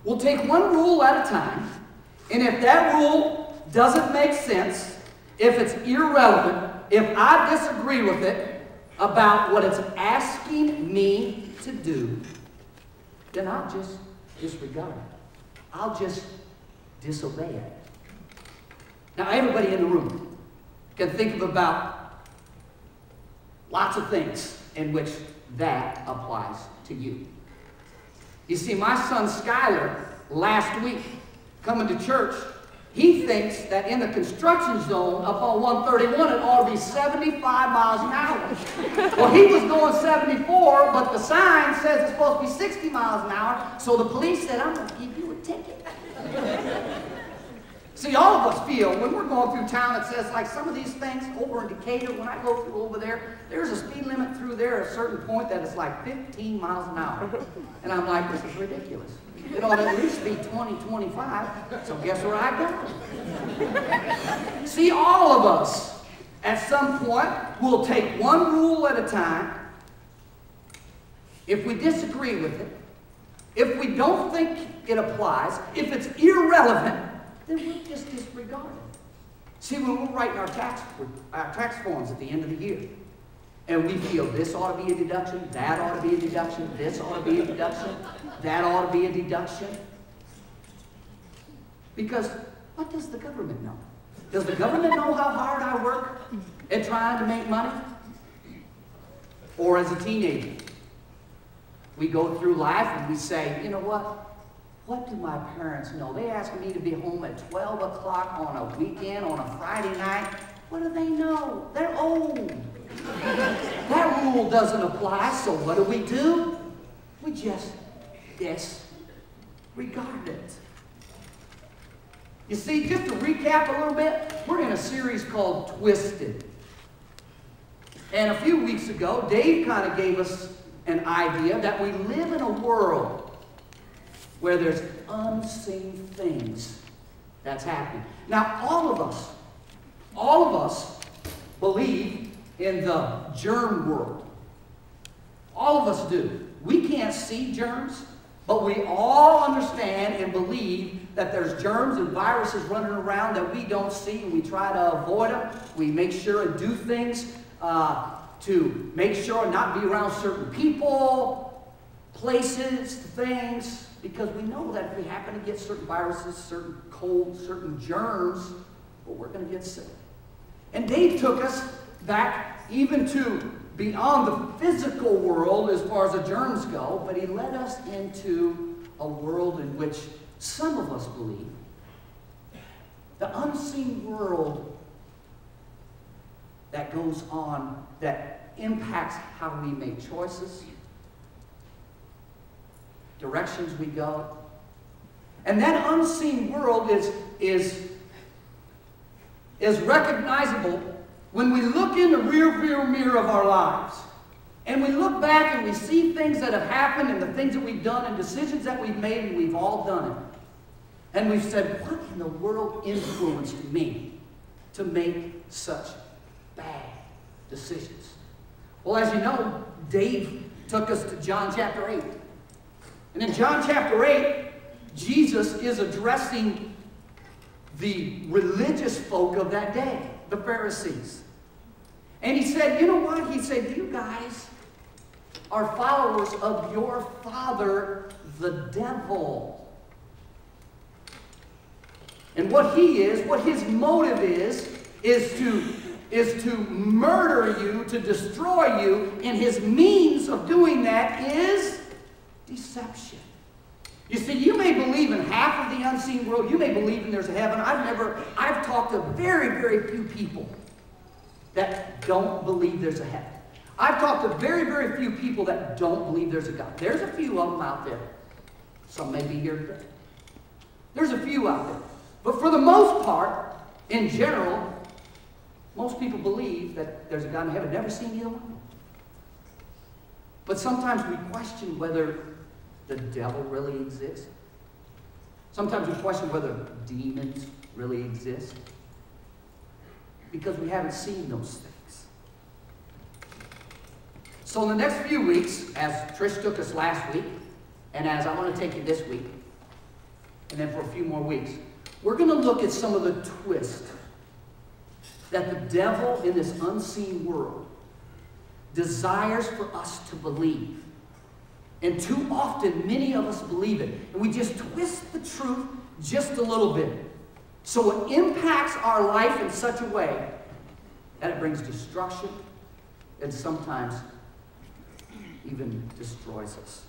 We'll take one rule at a time, and if that rule doesn't make sense, if it's irrelevant, if I disagree with it about what it's asking me to do, then I'll just disregard it. I'll just disobey it. Now, everybody in the room can think of about lots of things in which that applies to you. You see, my son Skylar, last week, coming to church, he thinks that in the construction zone up on 131, it ought to be 75 miles an hour. Well, he was going 74, but the sign says it's supposed to be 60 miles an hour, so the police said, I'm going to give you a ticket. See, all of us feel when we're going through town, it says like some of these things over in Decatur, when I go through over there, there's a speed limit through there at a certain point that is like 15 miles an hour. And I'm like, this is ridiculous. It ought to at least be 20, 25. So guess where I go? See, all of us at some point will take one rule at a time. If we disagree with it, if we don't think it applies, if it's irrelevant, then we'll just disregard it. See, when we're writing our tax forms at the end of the year, and we feel this ought to be a deduction, that ought to be a deduction, this ought to be a deduction, that ought to be a deduction. Because what does the government know? Does the government know how hard I work at trying to make money? Or as a teenager, we go through life and we say, you know what? What do my parents know? They ask me to be home at 12 o'clock on a weekend, on a Friday night. What do they know? They're old. That rule doesn't apply, so what do? We just disregard it. You see, just to recap a little bit, we're in a series called Twisted. And a few weeks ago, Dave kind of gave us an idea that we live in a world where there's unseen things that's happening. Now, all of us believe in the germ world. All of us do. We can't see germs, but we all understand and believe that there's germs and viruses running around that we don't see, and we try to avoid them. We make sure and do things to make sure not be around certain people, places, things, because we know that if we happen to get certain viruses, certain colds, certain germs, well, we're going to get sick. And Dave took us back even to beyond the physical world as far as the germs go, but he led us into a world in which some of us believe the unseen world that goes on, that impacts how we make choices, directions we go. And that unseen world is recognizable when we look in the rear-view mirror of our lives. And we look back and we see things that have happened and the things that we've done and decisions that we've made, and we've all done it. And we've said, what in the world influenced me to make such bad decisions? Well, as you know, Dave took us to John chapter 8. And in John chapter 8, Jesus is addressing the religious folk of that day, the Pharisees. And he said, you know what? He said, you guys are followers of your father, the devil. And what his motive is to murder you, to destroy you, and his means of doing that is deception. You see, you may believe in half of the unseen world. You may believe in there's a heaven. I've talked to very, very few people that don't believe there's a heaven. I've talked to very, very few people that don't believe there's a God. There's a few of them out there. Some may be here today. There's a few out there. But for the most part, in general, most people believe that there's a God in heaven. Never seen either one. But sometimes we question whether the devil really exists. Sometimes we question whether demons really exist, because we haven't seen those things. So in the next few weeks, as Trish took us last week, and as I want to take you this week, and then for a few more weeks, we're going to look at some of the twists that the devil in this unseen world desires for us to believe. And too often, many of us believe it. And we just twist the truth just a little bit. So it impacts our life in such a way that it brings destruction and sometimes even destroys us.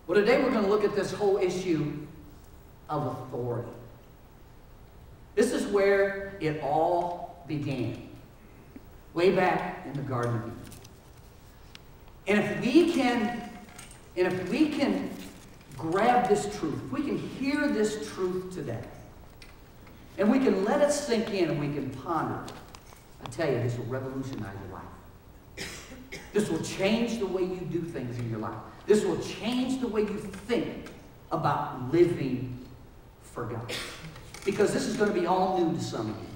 Well, today we're going to look at this whole issue of authority. This is where it all began, way back in the Garden of Eden. And if we can grab this truth, if we can hear this truth today, and we can let it sink in and we can ponder it, I tell you, this will revolutionize your life. This will change the way you do things in your life. This will change the way you think about living for God. Because this is going to be all new to some of you.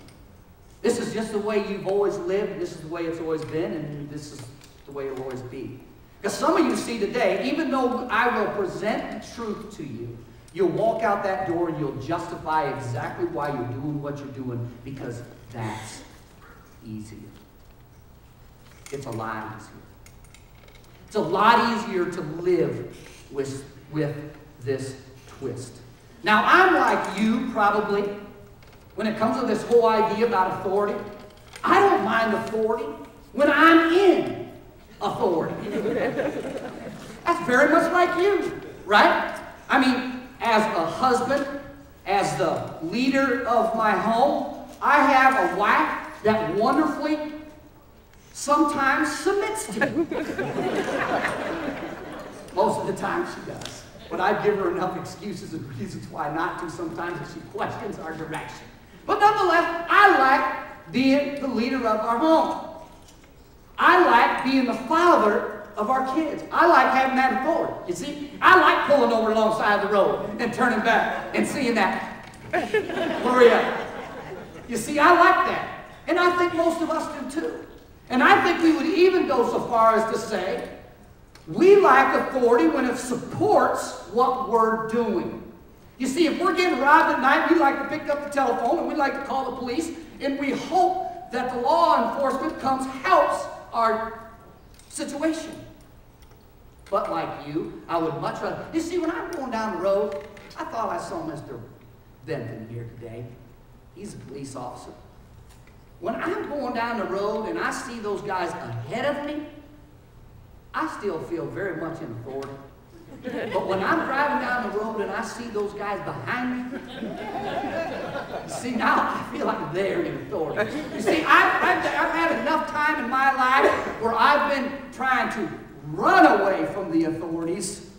This is just the way you've always lived. This is the way it's always been. And this is the way it will always be. Because some of you see today, even though I will present the truth to you, you'll walk out that door and you'll justify exactly why you're doing what you're doing, because that's easier. It's a lot easier. It's a lot easier to live with this twist. Now, I'm like you, probably, when it comes to this whole idea about authority. I don't mind authority when I'm in authority. That's very much like you, right? I mean, as a husband, as the leader of my home, I have a wife that wonderfully sometimes submits to me. Most of the time she does. But I give her enough excuses and reasons why not to sometimes if she questions our direction. But nonetheless, I like being the leader of our home. I like being the father of our kids. I like having that authority. You see, I like pulling over alongside the road and turning back and seeing that. Hurry up. You see, I like that. And I think most of us do too. And I think we would even go so far as to say, we like authority when it supports what we're doing. You see, if we're getting robbed at night, we like to pick up the telephone and we like to call the police, and we hope that the law enforcement helps our situation. But like you, I would much rather. You see, when I'm going down the road, I thought I saw Mr. Benton here today. He's a police officer. When I'm going down the road and I see those guys ahead of me, I still feel very much in authority. But when I'm driving down the road and I see those guys behind me, see, now I feel like they're in authority. You see, I've had enough time in my life where I've been trying to run away from the authorities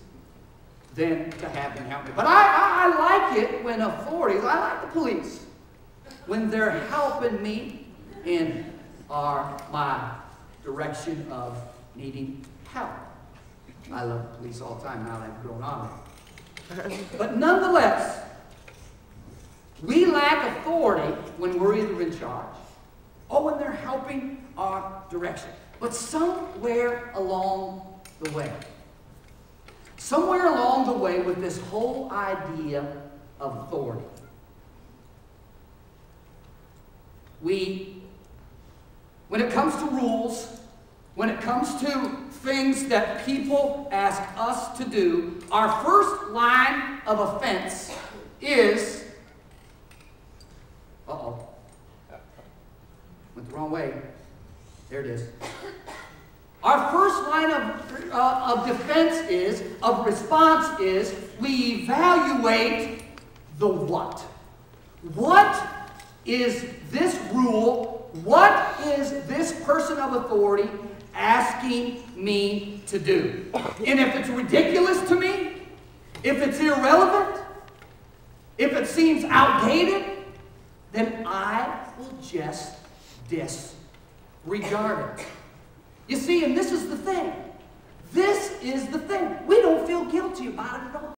than to have them help me. But I like it when authorities, I like the police, when they're helping me in my direction of needing help. I love the police all the time now that I've grown on it. But nonetheless, we lack authority when we're either in charge or when they're helping our direction. But somewhere along the way with this whole idea of authority, when it comes to rules, when it comes to things that people ask us to do, our first line of offense is, went the wrong way. There it is. Our first line of defense of response is, we evaluate the what. What is this rule? What is this person of authority asking me to do? And if it's ridiculous to me, if it's irrelevant, if it seems outdated, then I will just disregard it. You see, and this is the thing. This is the thing. We don't feel guilty about it at all.